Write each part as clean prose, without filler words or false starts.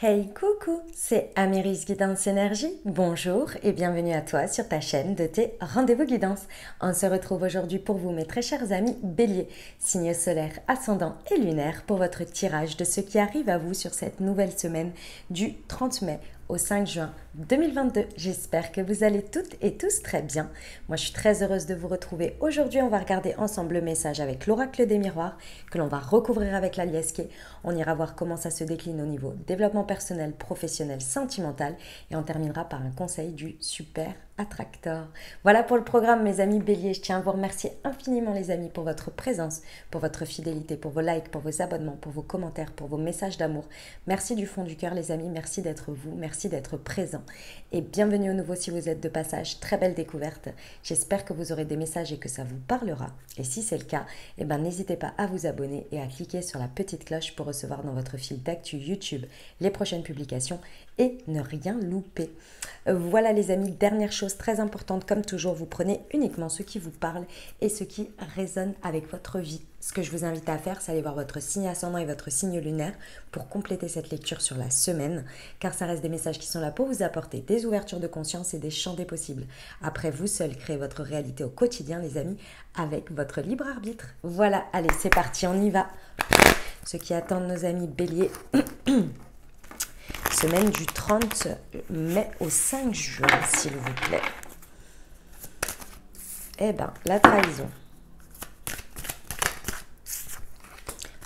Hey coucou, c'est Améris Guidance Énergie. Bonjour et bienvenue à toi sur ta chaîne de tes rendez-vous guidance. On se retrouve aujourd'hui pour vous, mes très chers amis Bélier, signe solaire, ascendant et lunaire, pour votre tirage de ce qui arrive à vous sur cette nouvelle semaine du 30 mai au 5 juin 2022. J'espère que vous allez toutes et tous très bien. Moi, je suis très heureuse de vous retrouver. Aujourd'hui, on va regarder ensemble le message avec l'oracle des miroirs que l'on va recouvrir avec la liesque. On ira voir comment ça se décline au niveau développement personnel, professionnel, sentimental et on terminera par un conseil du super attracteur. Voilà pour le programme, mes amis Bélier. Je tiens à vous remercier infiniment, les amis, pour votre présence, pour votre fidélité, pour vos likes, pour vos abonnements, pour vos commentaires, pour vos messages d'amour. Merci du fond du cœur, les amis. Merci d'être vous, merci d'être présent. Et bienvenue au nouveau si vous êtes de passage. Très belle découverte. J'espère que vous aurez des messages et que ça vous parlera. Et si c'est le cas, n'hésitez pas à vous abonner et à cliquer sur la petite cloche pour recevoir dans votre fil d'actu YouTube les prochaines publications et ne rien louper. Voilà les amis, dernière chose très importante, comme toujours, vous prenez uniquement ce qui vous parle et ce qui résonne avec votre vie. Ce que je vous invite à faire, c'est aller voir votre signe ascendant et votre signe lunaire pour compléter cette lecture sur la semaine, car ça reste des messages qui sont là pour vous apporter des ouvertures de conscience et des champs des possibles. Après, vous seul créez votre réalité au quotidien, les amis, avec votre libre arbitre. Voilà, allez, c'est parti, on y va. Ce qui attendent nos amis Bélier, semaine du 30 mai au 5 juin, s'il vous plaît. La trahison,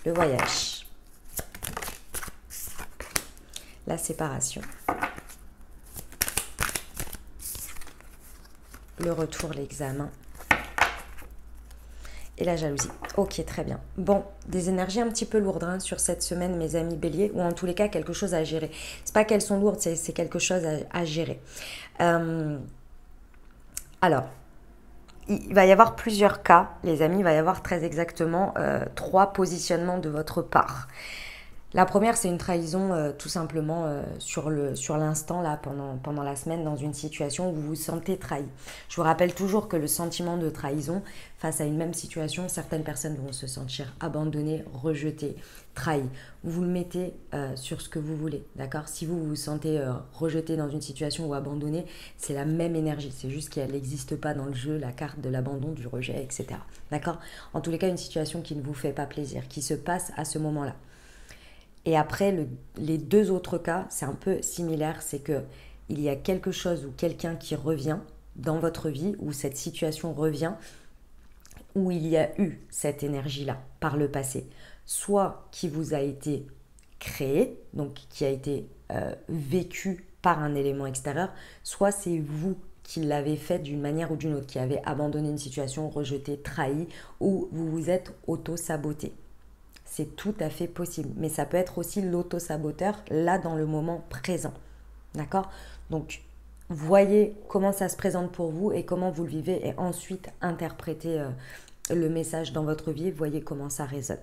le voyage, la séparation, le retour, l'examen et la jalousie. Ok, très bien. Bon, des énergies un petit peu lourdes sur cette semaine, mes amis Bélier, ou en tous les cas, quelque chose à gérer. C'est pas qu'elles sont lourdes, c'est quelque chose à gérer. Alors, il va y avoir plusieurs cas, les amis, il va y avoir très exactement 3 positionnements de votre part. La première, c'est une trahison tout simplement sur l'instant, là, pendant la semaine, dans une situation où vous vous sentez trahi. Je vous rappelle toujours que le sentiment de trahison, face à une même situation, certaines personnes vont se sentir abandonnées, rejetées, trahies. Vous le mettez sur ce que vous voulez, d'accord? Si vous vous sentez rejeté dans une situation ou abandonné, c'est la même énergie. C'est juste qu'elle n'existe pas dans le jeu, la carte de l'abandon, du rejet, etc. D'accord? En tous les cas, une situation qui ne vous fait pas plaisir, qui se passe à ce moment-là. Et après, les 2 autres cas, c'est un peu similaire, c'est que il y a quelque chose ou quelqu'un qui revient dans votre vie, où cette situation revient, où il y a eu cette énergie-là par le passé, soit qui vous a été créée, donc qui a été vécue par un élément extérieur, soit c'est vous qui l'avez fait d'une manière ou d'une autre, qui avez abandonné une situation, rejeté, trahi, ou vous vous êtes auto-saboté. C'est tout à fait possible. Mais ça peut être aussi l'auto-saboteur, là, dans le moment présent. D'accord? Donc, voyez comment ça se présente pour vous et comment vous le vivez et ensuite interprétez le message dans votre vie. Voyez comment ça résonne.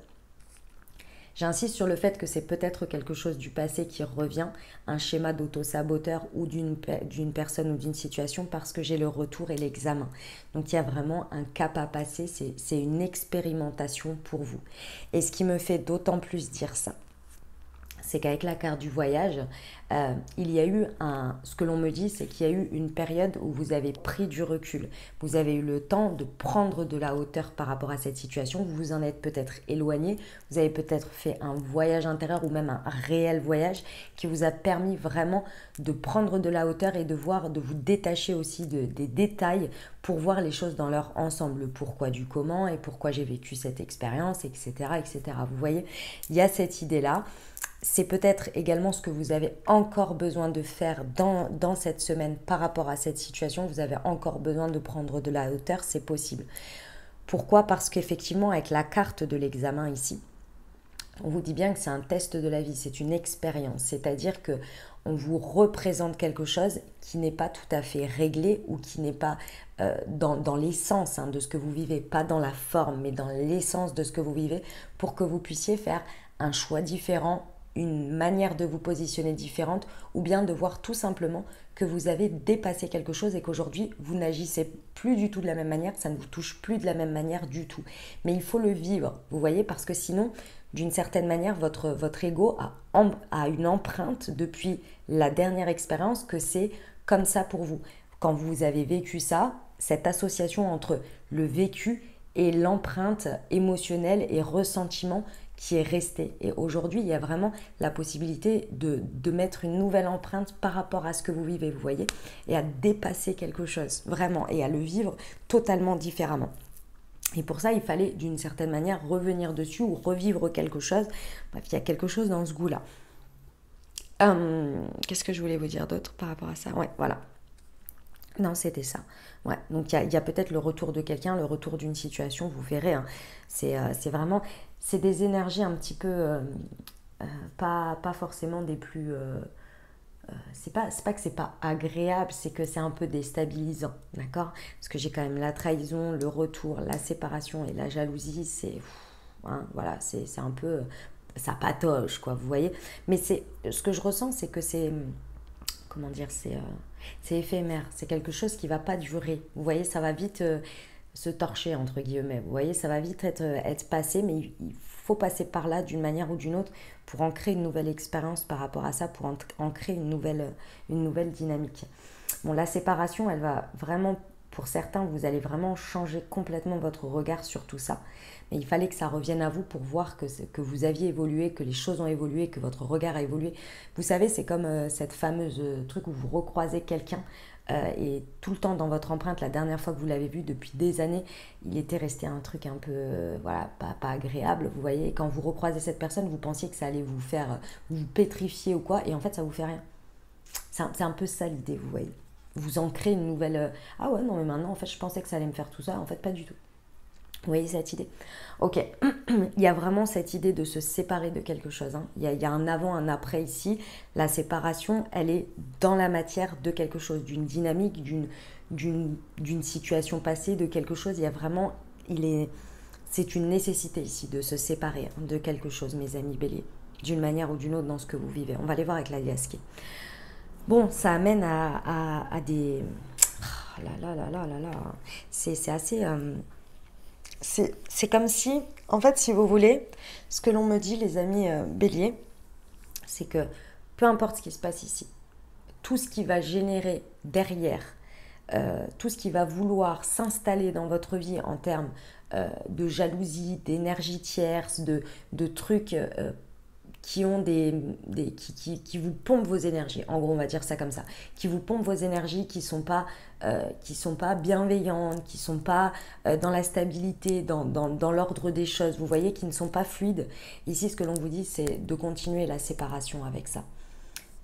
J'insiste sur le fait que c'est peut-être quelque chose du passé qui revient, un schéma d'auto-saboteur ou d'une personne ou d'une situation, parce que j'ai le retour et l'examen. Donc il y a vraiment un cap à passer, c'est une expérimentation pour vous. Et ce qui me fait d'autant plus dire ça, c'est qu'avec la carte du voyage, il y a eu ce que l'on me dit, c'est qu'il y a eu une période où vous avez pris du recul. Vous avez eu le temps de prendre de la hauteur par rapport à cette situation. Vous vous en êtes peut-être éloigné. Vous avez peut-être fait un voyage intérieur ou même un réel voyage qui vous a permis vraiment de prendre de la hauteur et de vous détacher aussi des détails pour voir les choses dans leur ensemble. Le pourquoi du comment et pourquoi j'ai vécu cette expérience, etc., etc. Vous voyez, il y a cette idée-là. C'est peut-être également ce que vous avez encore besoin de faire dans cette semaine par rapport à cette situation. Vous avez encore besoin de prendre de la hauteur, c'est possible. Pourquoi? Parce qu'effectivement, avec la carte de l'examen ici, on vous dit bien que c'est un test de la vie, c'est une expérience. C'est-à-dire que on vous représente quelque chose qui n'est pas tout à fait réglé ou qui n'est pas dans l'essence de ce que vous vivez, pas dans la forme, mais dans l'essence de ce que vous vivez, pour que vous puissiez faire un choix différent, une manière de vous positionner différente, ou bien de voir tout simplement que vous avez dépassé quelque chose et qu'aujourd'hui vous n'agissez plus du tout de la même manière, ça ne vous touche plus de la même manière du tout. Mais il faut le vivre, vous voyez, parce que sinon d'une certaine manière, votre ego a une empreinte depuis la dernière expérience que c'est comme ça pour vous. Quand vous avez vécu ça, cette association entre le vécu et l'empreinte émotionnelle et ressentiment qui est restée. Et aujourd'hui, il y a vraiment la possibilité de mettre une nouvelle empreinte par rapport à ce que vous vivez, vous voyez, et à dépasser quelque chose, vraiment, et à le vivre totalement différemment. Et pour ça, il fallait d'une certaine manière revenir dessus ou revivre quelque chose. Bref, il y a quelque chose dans ce goût-là. Qu'est-ce que je voulais vous dire d'autre par rapport à ça? Ouais, voilà. Non, c'était ça. Ouais, donc il y a peut-être le retour de quelqu'un, le retour d'une situation, vous verrez. Hein. C'est vraiment, c'est des énergies un petit peu, pas forcément des plus... c'est pas que c'est pas agréable, c'est que c'est un peu déstabilisant, d'accord? Parce que j'ai quand même la trahison, le retour, la séparation et la jalousie, hein, voilà, c'est un peu... ça patoche, quoi, vous voyez? Mais ce que je ressens, c'est que comment dire, c'est éphémère, c'est quelque chose qui va pas durer. Vous voyez, ça va vite se torcher, entre guillemets. Vous voyez, ça va vite être passé, mais il faut passer par là d'une manière ou d'une autre pour en créer une nouvelle expérience par rapport à ça, pour en créer une nouvelle dynamique. Bon, la séparation, elle va vraiment, pour certains, vous allez vraiment changer complètement votre regard sur tout ça. Mais il fallait que ça revienne à vous pour voir que vous aviez évolué, que les choses ont évolué, que votre regard a évolué. Vous savez, c'est comme cette fameuse truc où vous recroisez quelqu'un et tout le temps dans votre empreinte, la dernière fois que vous l'avez vu depuis des années, il était resté un truc un peu, voilà, pas agréable, vous voyez. Et quand vous recroisez cette personne, vous pensiez que ça allait vous faire, vous pétrifier ou quoi, et en fait, ça vous fait rien. C'est un peu ça l'idée, vous voyez. Vous en créez une nouvelle... ah ouais, non, mais maintenant, en fait, je pensais que ça allait me faire tout ça. En fait, pas du tout. Vous voyez cette idée? Ok, il y a vraiment cette idée de se séparer de quelque chose. Hein. Il y a un avant, un après ici. La séparation, elle est dans la matière de quelque chose, d'une dynamique, d'une situation passée, de quelque chose. Il y a vraiment... c'est une nécessité ici de se séparer de quelque chose, mes amis béliers, d'une manière ou d'une autre dans ce que vous vivez. On va aller voir avec la Liasquée. Bon, ça amène à des... Oh là là là là là là. C'est assez... c'est comme si, en fait, si vous voulez, ce que l'on me dit, les amis béliers, c'est que peu importe ce qui se passe ici, tout ce qui va générer derrière, tout ce qui va vouloir s'installer dans votre vie en termes de jalousie, d'énergie tierce, de trucs qui ont qui vous pompent vos énergies. En gros, on va dire ça comme ça. Qui vous pompent vos énergies, qui sont pas bienveillantes, qui sont pas dans la stabilité, dans l'ordre des choses. Vous voyez, qui ne sont pas fluides. Ici, ce que l'on vous dit, c'est de continuer la séparation avec ça.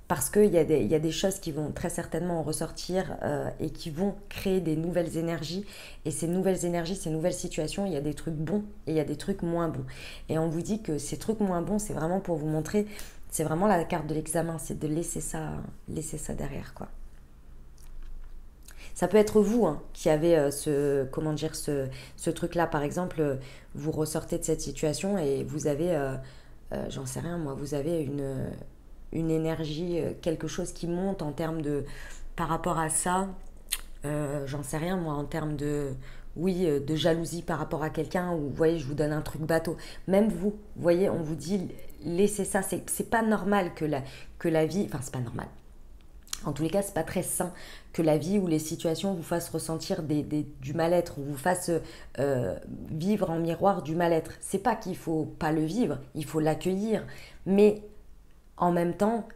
Parce qu'il y a des choses qui vont très certainement ressortir et qui vont créer des nouvelles énergies. Et ces nouvelles énergies, ces nouvelles situations, il y a des trucs bons et il y a des trucs moins bons. Et on vous dit que ces trucs moins bons, c'est vraiment pour vous montrer, c'est vraiment la carte de l'examen, c'est de laisser ça derrière, quoi. Ça peut être vous hein, qui avez ce truc-là. Par exemple, vous ressortez de cette situation et vous avez, j'en sais rien moi, vous avez une énergie, quelque chose qui monte en termes de... Par rapport à ça, j'en sais rien moi, en termes de... Oui, de jalousie par rapport à quelqu'un, ou vous voyez, je vous donne un truc bateau. Même vous voyez, on vous dit, laissez ça, c'est pas normal que la vie... Enfin, c'est pas normal. En tous les cas, c'est pas très sain que la vie ou les situations vous fassent ressentir du mal-être ou vous fassent vivre en miroir du mal-être. C'est pas qu'il faut pas le vivre, il faut l'accueillir, mais en même temps,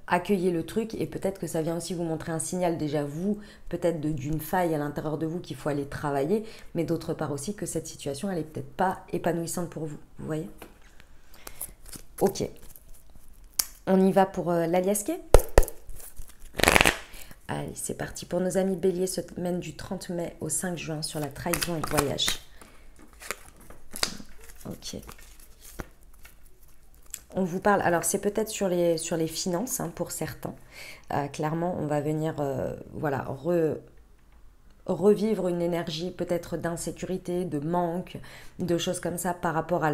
accueillez le truc et peut-être que ça vient aussi vous montrer un signal déjà vous, peut-être d'une faille à l'intérieur de vous qu'il faut aller travailler, mais d'autre part aussi que cette situation, elle est peut-être pas épanouissante pour vous, vous voyez? Ok, on y va pour l'Aliasqué. Allez, c'est parti pour nos amis béliers, semaine du 30 mai au 5 juin sur la trahison et le voyage. Ok. On vous parle, alors c'est peut-être sur les finances hein, pour certains. Clairement, on va venir voilà, revivre une énergie peut-être d'insécurité, de manque, de choses comme ça par rapport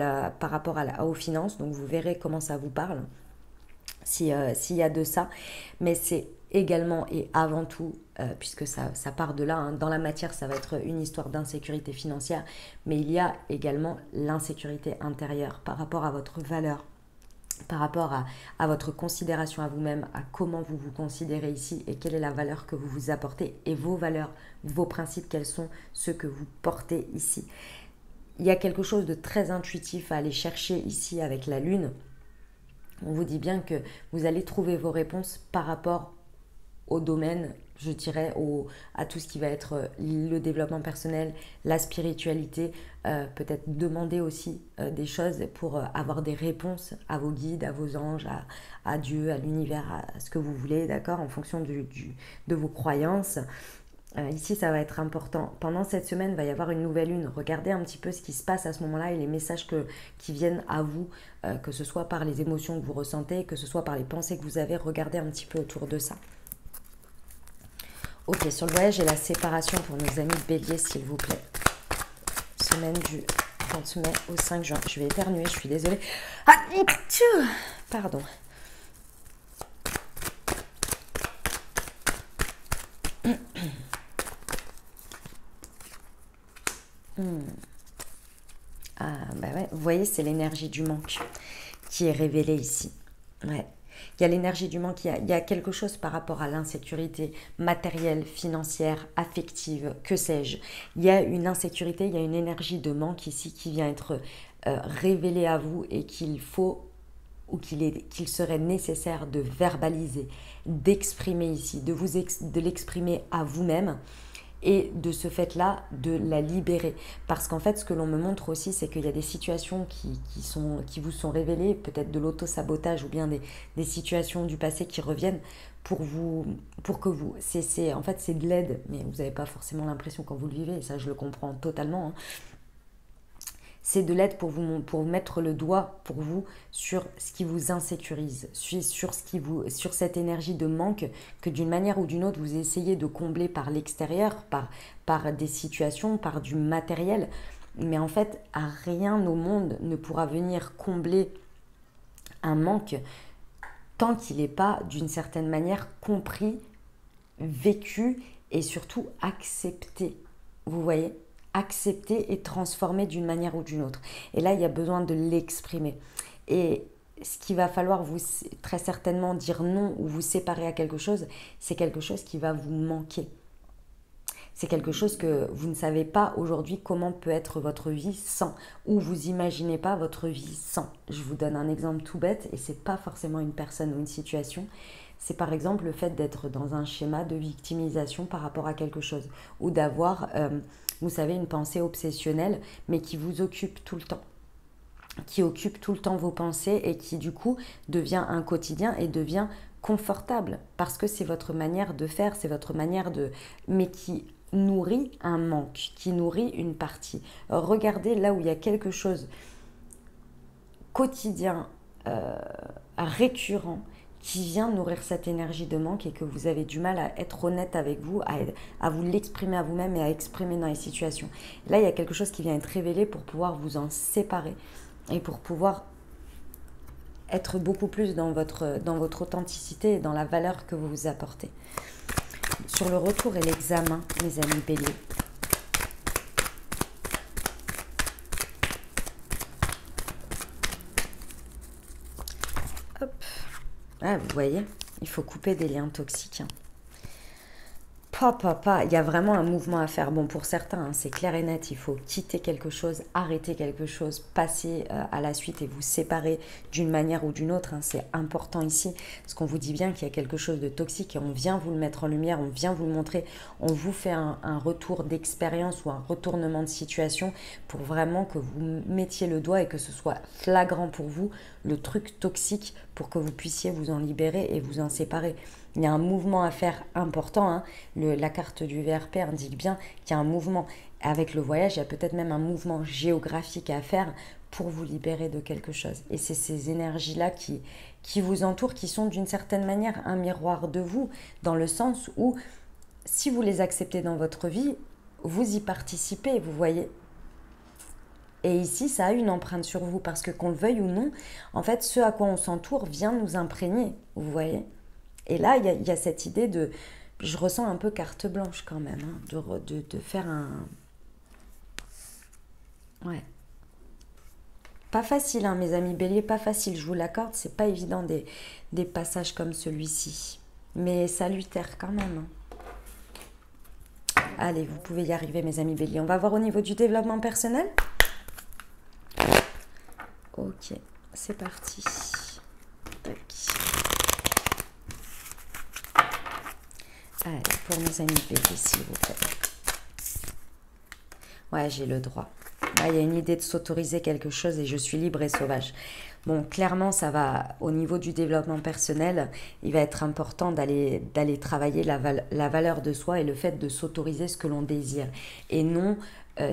aux finances. Donc vous verrez comment ça vous parle, s'il y a de ça. Mais c'est également et avant tout, puisque ça part de là, hein, dans la matière, ça va être une histoire d'insécurité financière, mais il y a également l'insécurité intérieure par rapport à votre valeur, par rapport à votre considération à vous-même, à comment vous vous considérez ici et quelle est la valeur que vous vous apportez et vos valeurs, vos principes, quels sont ceux que vous portez ici. Il y a quelque chose de très intuitif à aller chercher ici avec la lune. On vous dit bien que vous allez trouver vos réponses par rapport au domaine, je dirais, à tout ce qui va être le développement personnel, la spiritualité, peut-être demander aussi des choses pour avoir des réponses à vos guides, à vos anges, à Dieu, à l'univers, à ce que vous voulez, d'accord, en fonction de vos croyances. Ici, ça va être important. Pendant cette semaine, il va y avoir une nouvelle lune. Regardez un petit peu ce qui se passe à ce moment-là et les messages qui viennent à vous, que ce soit par les émotions que vous ressentez, que ce soit par les pensées que vous avez. Regardez un petit peu autour de ça. Ok, sur le voyage et la séparation pour nos amis béliers, s'il vous plaît. Semaine du 30 mai au 5 juin. Je vais éternuer, je suis désolée. Ah, pardon. Ah, bah ouais. Vous voyez, c'est l'énergie du manque qui est révélée ici. Ouais. Il y a l'énergie du manque, il y a quelque chose par rapport à l'insécurité matérielle, financière, affective, que sais-je. Il y a une insécurité, il y a une énergie de manque ici qui vient être révélée à vous et qu'il faut ou qu'il serait nécessaire de verbaliser, d'exprimer ici, de l'exprimer à vous-même et de ce fait-là, de la libérer. Parce qu'en fait, ce que l'on me montre aussi, c'est qu'il y a des situations qui vous sont révélées, peut-être de l'auto-sabotage ou bien des situations du passé qui reviennent pour que vous... En fait, c'est de l'aide, mais vous n'avez pas forcément l'impression quand vous le vivez, et ça, je le comprends totalement, hein. C'est de l'aide pour mettre le doigt pour vous sur ce qui vous insécurise, sur cette énergie de manque que d'une manière ou d'une autre vous essayez de combler par l'extérieur, par des situations, par du matériel. Mais en fait, rien au monde ne pourra venir combler un manque tant qu'il n'est pas d'une certaine manière compris, vécu et surtout accepté. Vous voyez ? Accepter et transformer d'une manière ou d'une autre. Et là, il y a besoin de l'exprimer. Et ce qu'il va falloir vous très certainement dire non ou vous séparer à quelque chose, c'est quelque chose qui va vous manquer. C'est quelque chose que vous ne savez pas aujourd'hui comment peut être votre vie sans, ou vous imaginez pas votre vie sans. Je vous donne un exemple tout bête, et c'est pas forcément une personne ou une situation. C'est par exemple le fait d'être dans un schéma de victimisation par rapport à quelque chose, ou d'avoir, vous savez, une pensée obsessionnelle, mais qui vous occupe tout le temps, qui occupe tout le temps vos pensées et qui du coup devient un quotidien et devient confortable, parce que c'est votre manière de faire, c'est votre manière de... mais qui nourrit un manque, qui nourrit une partie. Regardez là où il y a quelque chose quotidien, récurrent, qui vient nourrir cette énergie de manque et que vous avez du mal à être honnête avec vous, à vous l'exprimer à vous-même et à exprimer dans les situations. Là, il y a quelque chose qui vient être révélé pour pouvoir vous en séparer et pour pouvoir être beaucoup plus dans votre authenticité et dans la valeur que vous vous apportez. Sur le retour et l'examen, mes amis béliers. Hop. Ah, vous voyez, il faut couper des liens toxiques. Il y a vraiment un mouvement à faire. Bon, pour certains, hein, c'est clair et net, il faut quitter quelque chose, arrêter quelque chose, passer à la suite et vous séparer d'une manière ou d'une autre, hein. C'est important ici, parce qu'on vous dit bien qu'il y a quelque chose de toxique et on vient vous le mettre en lumière, on vient vous le montrer, on vous fait un retour d'expérience ou un retournement de situation pour vraiment que vous mettiez le doigt et que ce soit flagrant pour vous, le truc toxique, pour que vous puissiez vous en libérer et vous en séparer. Il y a un mouvement à faire important, hein. La carte du VRP indique bien qu'il y a un mouvement. Avec le voyage, il y a peut-être même un mouvement géographique à faire pour vous libérer de quelque chose. Et c'est ces énergies-là qui vous entourent, qui sont d'une certaine manière un miroir de vous, dans le sens où, si vous les acceptez dans votre vie, vous y participez, vous voyez. Et ici, ça a une empreinte sur vous, parce que qu'on le veuille ou non, en fait, ce à quoi on s'entoure vient nous imprégner, vous voyez. Et là, il y a cette idée de... Je ressens un peu carte blanche quand même, hein, de faire un... Ouais. Pas facile, hein, mes amis béliers, pas facile, je vous l'accorde, c'est pas évident des passages comme celui-ci. Mais salutaire quand même, hein. Allez, vous pouvez y arriver, mes amis béliers. On va voir au niveau du développement personnel. Ok, c'est parti. Tac. Allez, pour mes amis béliers, s'il vous plaît. Ouais, j'ai le droit. Là, il y a une idée de s'autoriser quelque chose et je suis libre et sauvage. Bon, clairement, ça va, au niveau du développement personnel, il va être important d'aller travailler la valeur de soi et le fait de s'autoriser ce que l'on désire. Et non,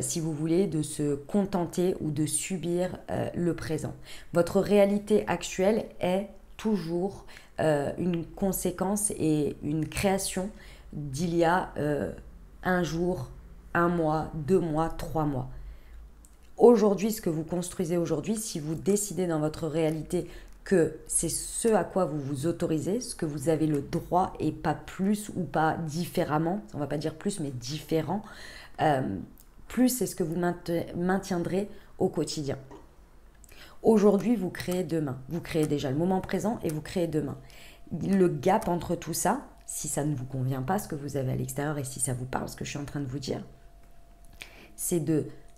si vous voulez, de se contenter ou de subir le présent. Votre réalité actuelle est toujours une conséquence et une création d'il y a un jour, un mois, 2 mois, 3 mois. Aujourd'hui, ce que vous construisez aujourd'hui, si vous décidez dans votre réalité que c'est ce à quoi vous vous autorisez, ce que vous avez le droit et pas plus ou pas différemment, on va pas dire plus mais différent, plus c'est ce que vous maintiendrez au quotidien. Aujourd'hui, vous créez demain. Vous créez déjà le moment présent et vous créez demain. Le gap entre tout ça, si ça ne vous convient pas, ce que vous avez à l'extérieur et si ça vous parle, ce que je suis en train de vous dire, c'est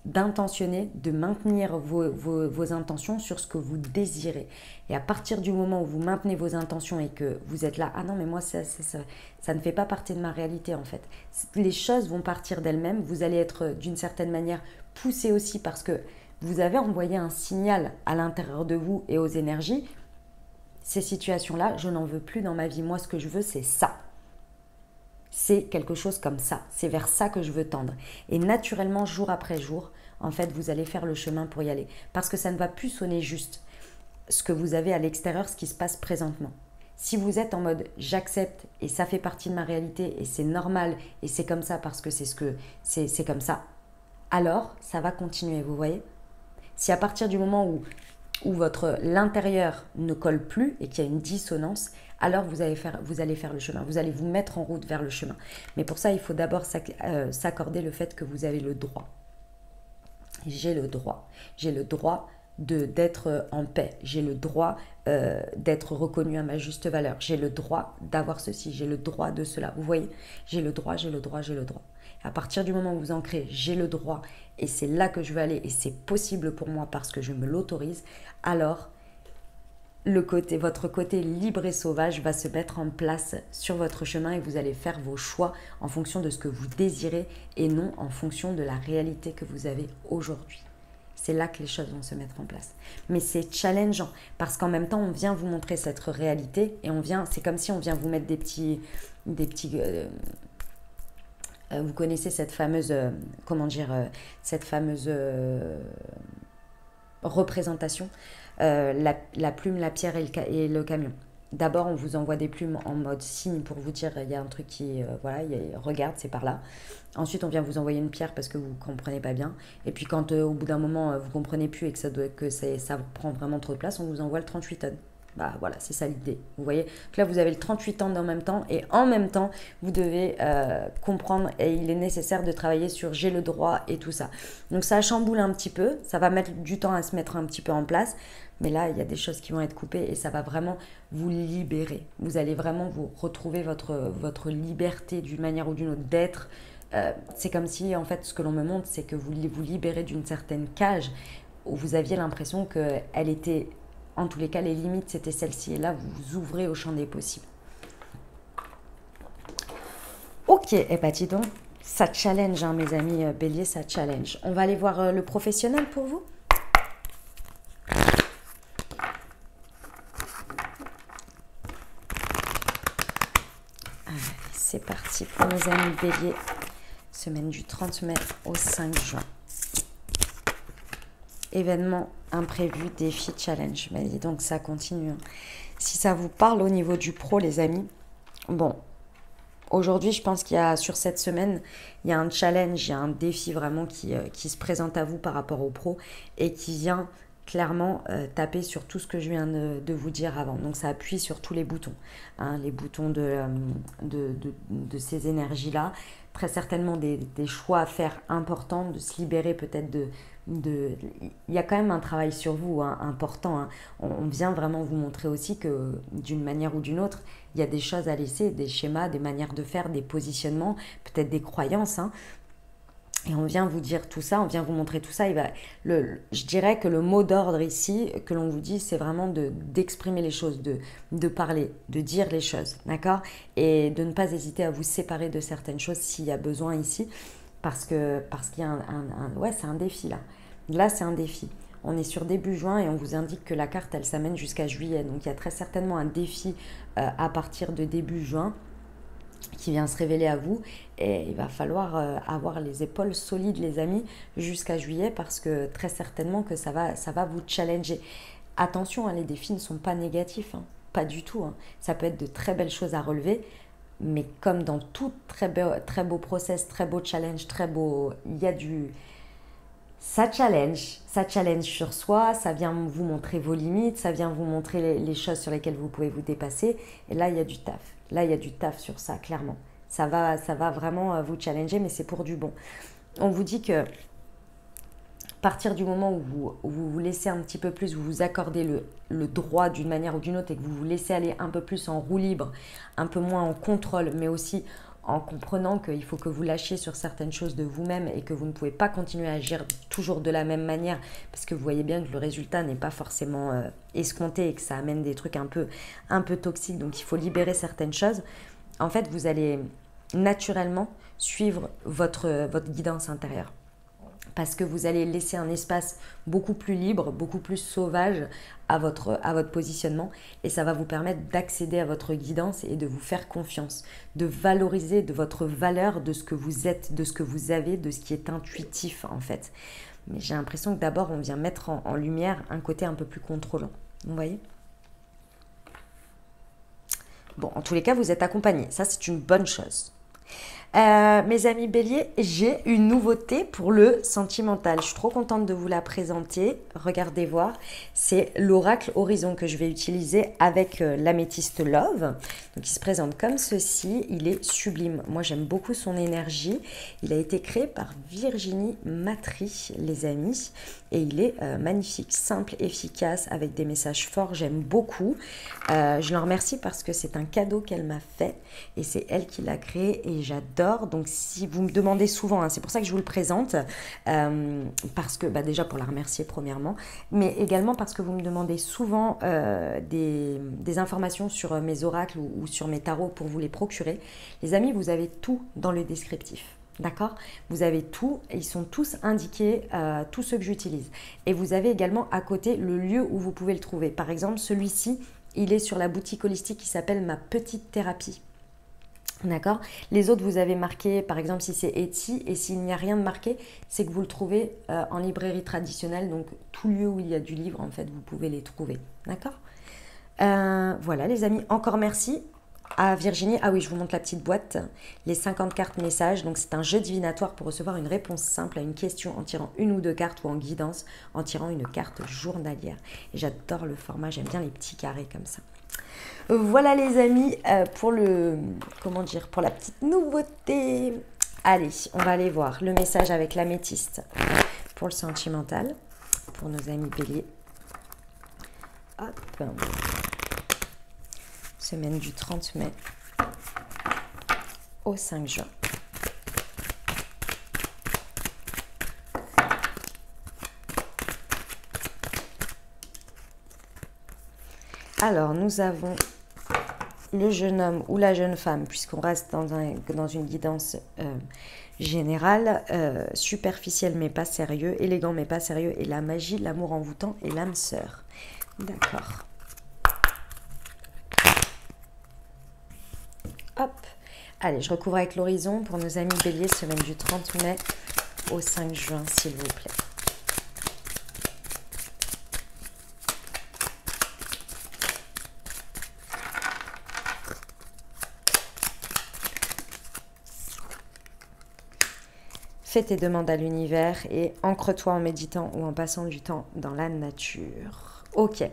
d'intentionner, de maintenir vos intentions sur ce que vous désirez. Et à partir du moment où vous maintenez vos intentions et que vous êtes là, ah non mais moi ça ne fait pas partie de ma réalité en fait. Les choses vont partir d'elles-mêmes, vous allez être d'une certaine manière poussé aussi parce que vous avez envoyé un signal à l'intérieur de vous et aux énergies. Ces situations-là, je n'en veux plus dans ma vie. Moi, ce que je veux, c'est ça. C'est quelque chose comme ça. C'est vers ça que je veux tendre. Et naturellement, jour après jour, en fait, vous allez faire le chemin pour y aller. Parce que ça ne va plus sonner juste ce que vous avez à l'extérieur, ce qui se passe présentement. Si vous êtes en mode j'accepte et ça fait partie de ma réalité et c'est normal et c'est comme ça parce que c'est comme ça, alors ça va continuer, vous voyez. Si à partir du moment où l'intérieur ne colle plus et qu'il y a une dissonance, alors vous allez faire le chemin, vous allez vous mettre en route vers le chemin. Mais pour ça, il faut d'abord s'accorder le fait que vous avez le droit. J'ai le droit d'être en paix, j'ai le droit d'être reconnu à ma juste valeur, j'ai le droit d'avoir ceci, j'ai le droit de cela. Vous voyez, j'ai le droit. À partir du moment où vous ancrez, j'ai le droit et c'est là que je veux aller et c'est possible pour moi parce que je me l'autorise, alors votre côté libre et sauvage va se mettre en place sur votre chemin et vous allez faire vos choix en fonction de ce que vous désirez et non en fonction de la réalité que vous avez aujourd'hui. C'est là que les choses vont se mettre en place. Mais c'est challengeant parce qu'en même temps, on vient vous montrer cette réalité et c'est comme si on vient vous mettre des petits vous connaissez cette fameuse, représentation, la plume, la pierre et le camion. D'abord, on vous envoie des plumes en mode signe pour vous dire il y a un truc qui, regarde, c'est par là. Ensuite, on vient vous envoyer une pierre parce que vous ne comprenez pas bien. Et puis, quand au bout d'un moment, vous ne comprenez plus et que ça prend vraiment trop de place, on vous envoie le 38 tonnes. Bah voilà, c'est ça l'idée. Vous voyez, donc là vous avez le 38 tonnes en même temps et en même temps vous devez comprendre et il est nécessaire de travailler sur j'ai le droit et tout ça. Donc ça chamboule un petit peu, ça va mettre du temps à se mettre un petit peu en place, mais là il y a des choses qui vont être coupées et ça va vraiment vous libérer. Vous allez vraiment vous retrouver votre liberté d'une manière ou d'une autre d'être. C'est comme si en fait ce que l'on me montre c'est que vous vous libérez d'une certaine cage où vous aviez l'impression qu'elle était... En tous les cas, les limites, c'était celle-ci. Et là, vous vous ouvrez au champ des possibles. Ok, et bah dis donc, ça challenge, hein, mes amis béliers, ça challenge. On va aller voir le professionnel pour vous. Allez, c'est parti pour mes amis béliers. Semaine du 30 mai au 5 juin. Événement imprévu, défi, challenge. Mais donc ça continue. Si ça vous parle au niveau du pro, les amis, bon, aujourd'hui, je pense qu'il y a, sur cette semaine, il y a un challenge, il y a un défi vraiment qui se présente à vous par rapport au pro et qui vient clairement taper sur tout ce que je viens de vous dire avant. Donc ça appuie sur tous les boutons, hein, les boutons de ces énergies-là. Très certainement des choix à faire importants, de se libérer peut-être Il y a quand même un travail sur vous, hein, important. Hein. On vient vraiment vous montrer aussi que d'une manière ou d'une autre, il y a des choses à laisser, des schémas, des manières de faire, des positionnements, peut-être des croyances, hein. Et on vient vous dire tout ça, on vient vous montrer tout ça. Je dirais que le mot d'ordre ici, que l'on vous dit, c'est vraiment d'exprimer les choses, de parler, de dire les choses, d'accord? Et de ne pas hésiter à vous séparer de certaines choses s'il y a besoin ici, parce qu'il y a ouais, c'est un défi là. Là, c'est un défi. On est sur début juin et on vous indique que la carte, elle s'amène jusqu'à juillet. Donc, il y a très certainement un défi à partir de début juin qui vient se révéler à vous, et il va falloir avoir les épaules solides, les amis, jusqu'à juillet, parce que très certainement que ça va vous challenger. Attention, hein, les défis ne sont pas négatifs, hein, pas du tout, hein. Ça peut être de très belles choses à relever, mais comme dans tout très beau process, très beau challenge, il y a ça challenge sur soi, ça vient vous montrer vos limites, ça vient vous montrer les choses sur lesquelles vous pouvez vous dépasser. Et là, il y a du taf. Là, il y a du taf sur ça, clairement. Ça va vraiment vous challenger, mais c'est pour du bon. On vous dit que à partir du moment où vous laissez un petit peu plus, vous vous accordez le droit d'une manière ou d'une autre et que vous vous laissez aller un peu plus en roue libre, un peu moins en contrôle, mais aussi en comprenant qu'il faut que vous lâchiez sur certaines choses de vous-même et que vous ne pouvez pas continuer à agir toujours de la même manière parce que vous voyez bien que le résultat n'est pas forcément escompté et que ça amène des trucs un peu toxiques, donc il faut libérer certaines choses. En fait, vous allez naturellement suivre votre guidance intérieure, parce que vous allez laisser un espace beaucoup plus libre, beaucoup plus sauvage à votre positionnement, et ça va vous permettre d'accéder à votre guidance et de vous faire confiance, de valoriser de votre valeur, de ce que vous êtes, de ce que vous avez, de ce qui est intuitif en fait. Mais j'ai l'impression que d'abord on vient mettre en lumière un côté un peu plus contrôlant, vous voyez ? Bon, en tous les cas, vous êtes accompagné, ça c'est une bonne chose. Mes amis béliers, j'ai une nouveauté pour le sentimental. Je suis trop contente de vous la présenter. Regardez voir. C'est l'oracle Horizon que je vais utiliser avec l'améthyste Love. Donc, il se présente comme ceci. Il est sublime. Moi, j'aime beaucoup son énergie. Il a été créé par Virginie Matry, les amis. Et il est magnifique, simple, efficace, avec des messages forts. J'aime beaucoup. Je l'en remercie parce que c'est un cadeau qu'elle m'a fait. Et c'est elle qui l'a créé et j'adore. Donc si vous me demandez souvent, hein, c'est pour ça que je vous le présente, parce que déjà pour la remercier premièrement, mais également parce que vous me demandez souvent des informations sur mes oracles ou sur mes tarots pour vous les procurer. Les amis, vous avez tout dans le descriptif. D'accord? Vous avez tout, ils sont tous indiqués, tous ceux que j'utilise. Et vous avez également à côté le lieu où vous pouvez le trouver. Par exemple, celui-ci, il est sur la boutique holistique qui s'appelle Ma Petite Thérapie. D'accord? Les autres, vous avez marqué, par exemple, si c'est Etsy, et s'il n'y a rien de marqué, c'est que vous le trouvez en librairie traditionnelle. Donc, tout lieu où il y a du livre, en fait, vous pouvez les trouver. D'accord? Voilà, les amis, encore merci à Virginie. Ah oui, je vous montre la petite boîte, les 50 cartes messages. Donc, c'est un jeu divinatoire pour recevoir une réponse simple à une question en tirant une ou deux cartes ou en guidance en tirant une carte journalière. Et j'adore le format, j'aime bien les petits carrés comme ça. Voilà les amis, pour pour la petite nouveauté. Allez, on va aller voir le message avec l'améthyste pour le sentimental, pour nos amis béliers. Hop. Semaine du 30 mai au 5 juin. Alors, nous avons le jeune homme ou la jeune femme, puisqu'on reste dans une guidance générale, superficielle mais pas sérieux, élégant mais pas sérieux, et la magie, l'amour envoûtant et l'âme sœur. D'accord. Hop. Allez, je recouvre avec l'horizon pour nos amis béliers, semaine du 30 mai au 5 juin, s'il vous plaît. fais tes demandes à l'univers et ancre-toi en méditant ou en passant du temps dans la nature. Ok.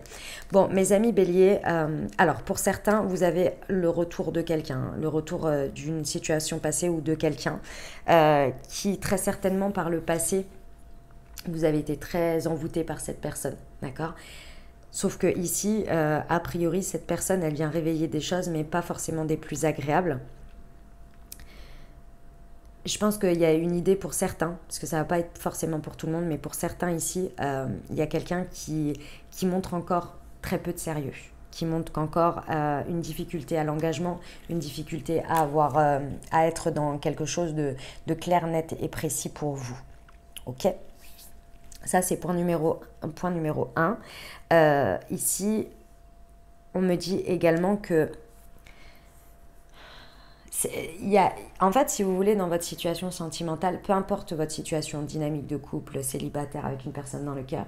Bon, mes amis béliers, alors pour certains, vous avez le retour de quelqu'un, le retour d'une situation passée ou de quelqu'un qui très certainement par le passé, vous avez été très envoûté par cette personne, d'accord? Sauf que ici, a priori, cette personne, elle vient réveiller des choses, mais pas forcément des plus agréables. Je pense qu'il y a une idée pour certains, parce que ça ne va pas être forcément pour tout le monde, mais pour certains ici, il y a quelqu'un qui montre encore très peu de sérieux, qui montre qu'encore une difficulté à l'engagement, une difficulté à avoir, à être dans quelque chose de clair, net et précis pour vous. Ok? Ça, c'est point numéro 1. Ici, on me dit également que en fait, si vous voulez, dans votre situation sentimentale, peu importe votre situation dynamique de couple, célibataire avec une personne dans le cœur,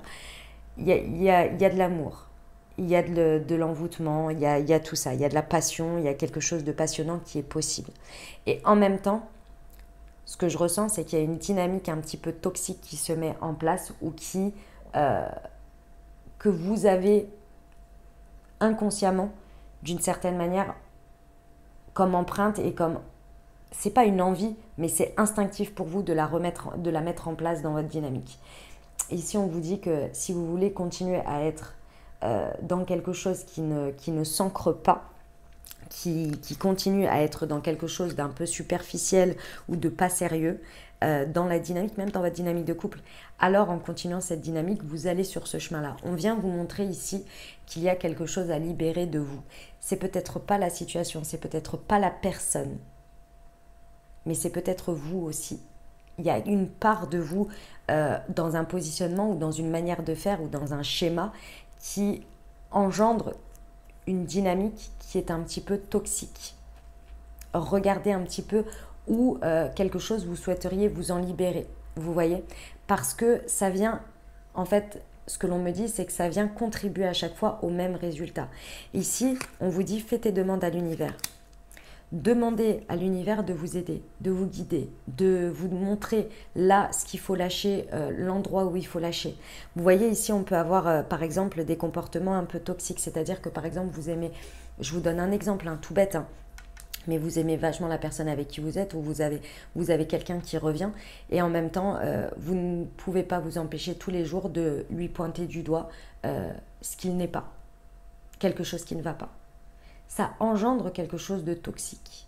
il y a de l'amour, il y a de l'envoûtement, il y a tout ça, il y a de la passion, il y a quelque chose de passionnant qui est possible. Et en même temps, ce que je ressens, c'est qu'il y a une dynamique un petit peu toxique qui se met en place ou que vous avez inconsciemment, d'une certaine manière, comme empreinte et comme... C'est pas une envie, mais c'est instinctif pour vous de la mettre en place dans votre dynamique. Ici, on vous dit que si vous voulez continuer à être dans quelque chose qui ne s'ancre pas, qui continue à être dans quelque chose d'un peu superficiel ou de pas sérieux, dans la dynamique, même dans votre dynamique de couple, alors en continuant cette dynamique, vous allez sur ce chemin-là. On vient vous montrer ici qu'il y a quelque chose à libérer de vous. C'est peut-être pas la situation, c'est peut-être pas la personne, mais c'est peut-être vous aussi. Il y a une part de vous dans un positionnement ou dans une manière de faire ou dans un schéma qui engendre une dynamique qui est un petit peu toxique. Regardez un petit peu où quelque chose vous souhaiteriez vous en libérer, vous voyez? Parce que ça vient, en fait, ce que l'on me dit, c'est que ça vient contribuer à chaque fois au même résultat. Ici, on vous dit, faites tes demandes à l'univers. Demandez à l'univers de vous aider, de vous guider, de vous montrer là ce qu'il faut lâcher, l'endroit où il faut lâcher. Vous voyez ici, on peut avoir par exemple des comportements un peu toxiques, c'est-à-dire que par exemple vous aimez, je vous donne un exemple tout bête, mais vous aimez vachement la personne avec qui vous êtes ou vous avez quelqu'un qui revient et en même temps vous ne pouvez pas vous empêcher tous les jours de lui pointer du doigt ce qu'il n'est pas, quelque chose qui ne va pas. Ça engendre quelque chose de toxique.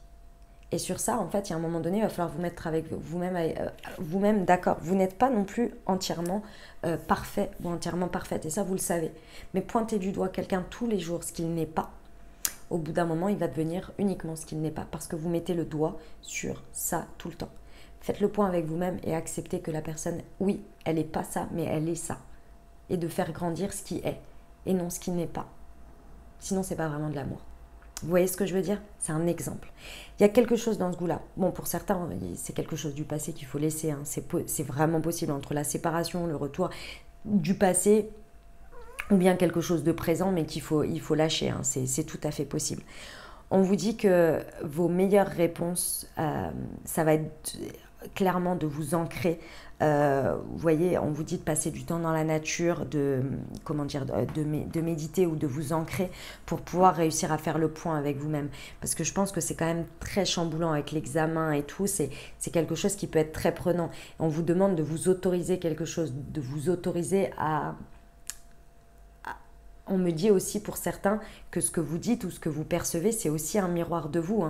Et sur ça, en fait, il y a un moment donné, il va falloir vous mettre avec vous-même d'accord. Vous n'êtes pas non plus entièrement parfait ou entièrement parfaite, et ça, vous le savez. Mais pointer du doigt quelqu'un tous les jours, ce qu'il n'est pas, au bout d'un moment, il va devenir uniquement ce qu'il n'est pas, parce que vous mettez le doigt sur ça tout le temps. Faites le point avec vous-même et acceptez que la personne, oui, elle n'est pas ça, mais elle est ça. Et de faire grandir ce qui est, et non ce qui n'est pas. Sinon, c'est pas vraiment de l'amour. Vous voyez ce que je veux dire? C'est un exemple. Il y a quelque chose dans ce goût-là. Bon, pour certains, c'est quelque chose du passé qu'il faut laisser. C'est vraiment possible entre la séparation, le retour du passé, ou bien quelque chose de présent, mais il faut lâcher. C'est tout à fait possible. On vous dit que vos meilleures réponses, ça va être clairement de vous ancrer. Vous voyez, on vous dit de passer du temps dans la nature, de méditer ou de vous ancrer pour pouvoir réussir à faire le point avec vous-même. Parce que je pense que c'est quand même très chamboulant avec l'examen et tout. C'est quelque chose qui peut être très prenant. On vous demande de vous autoriser quelque chose, de vous autoriser à... On me dit aussi pour certains que ce que vous dites ou ce que vous percevez, c'est aussi un miroir de vous.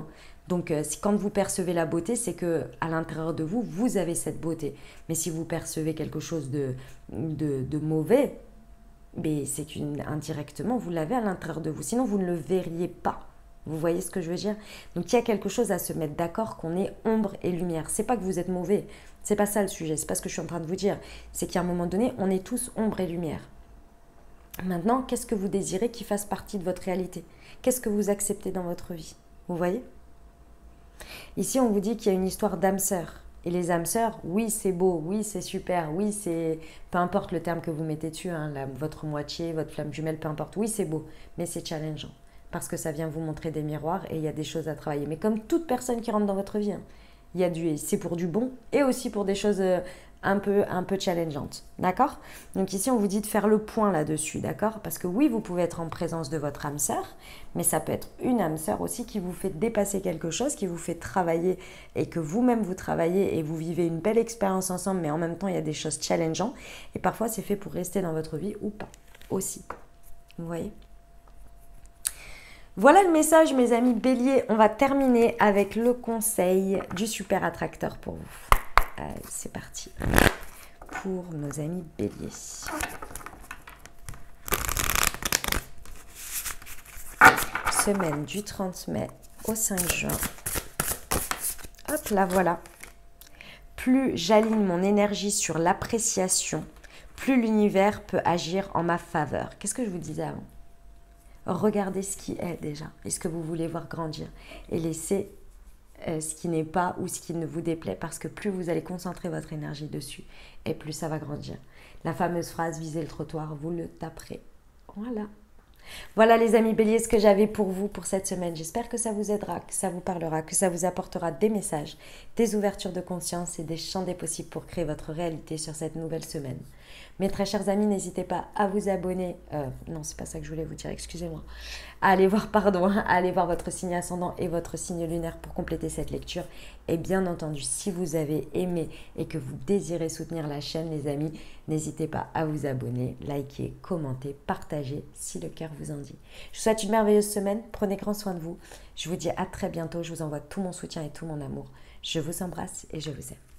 Donc quand vous percevez la beauté, c'est que à l'intérieur de vous, vous avez cette beauté. Mais si vous percevez quelque chose de mauvais, c'est qu'indirectement, vous l'avez à l'intérieur de vous. Sinon, vous ne le verriez pas. Vous voyez ce que je veux dire? Donc il y a quelque chose à se mettre d'accord qu'on est ombre et lumière. C'est pas que vous êtes mauvais. C'est pas ça le sujet. C'est pas ce que je suis en train de vous dire. C'est qu'à un moment donné, on est tous ombre et lumière. Maintenant, qu'est-ce que vous désirez qui fasse partie de votre réalité? Qu'est-ce que vous acceptez dans votre vie? Vous voyez? Ici, on vous dit qu'il y a une histoire d'âme sœur. Et les âmes sœurs, oui, c'est beau, oui, c'est super, oui, c'est... Peu importe le terme que vous mettez dessus, votre moitié, votre flamme jumelle, peu importe. Oui, c'est beau, mais c'est challengeant. Parce que ça vient vous montrer des miroirs et il y a des choses à travailler. Mais comme toute personne qui rentre dans votre vie, c'est pour du bon et aussi pour des choses un peu challengeantes, d'accord? Donc ici, on vous dit de faire le point là-dessus, d'accord? Parce que oui, vous pouvez être en présence de votre âme sœur, mais ça peut être une âme sœur aussi qui vous fait dépasser quelque chose, qui vous fait travailler et que vous-même vous travaillez et vous vivez une belle expérience ensemble, mais en même temps, il y a des choses challengeantes et parfois, c'est fait pour rester dans votre vie ou pas aussi. Vous voyez? Voilà le message, mes amis béliers. On va terminer avec le conseil du super attracteur pour vous. Allez, c'est parti pour nos amis béliers. Semaine du 30 mai au 5 juin. Hop là, voilà. Plus j'aligne mon énergie sur l'appréciation, plus l'univers peut agir en ma faveur. Qu'est-ce que je vous disais avant? Regardez ce qui est déjà et ce que vous voulez voir grandir et laissez ce qui n'est pas ou ce qui ne vous déplaît, parce que plus vous allez concentrer votre énergie dessus et plus ça va grandir. La fameuse phrase « visez le trottoir », vous le taperez. Voilà. Voilà les amis béliers, ce que j'avais pour vous pour cette semaine. J'espère que ça vous aidera, que ça vous parlera, que ça vous apportera des messages, des ouvertures de conscience et des champs des possibles pour créer votre réalité sur cette nouvelle semaine. Mes très chers amis, n'hésitez pas à vous abonner. Non, c'est pas ça que je voulais vous dire, excusez-moi. Allez voir votre signe ascendant et votre signe lunaire pour compléter cette lecture. Et bien entendu, si vous avez aimé et que vous désirez soutenir la chaîne, les amis, n'hésitez pas à vous abonner, liker, commenter, partager si le cœur vous en dit. Je vous souhaite une merveilleuse semaine. Prenez grand soin de vous. Je vous dis à très bientôt. Je vous envoie tout mon soutien et tout mon amour. Je vous embrasse et je vous aime.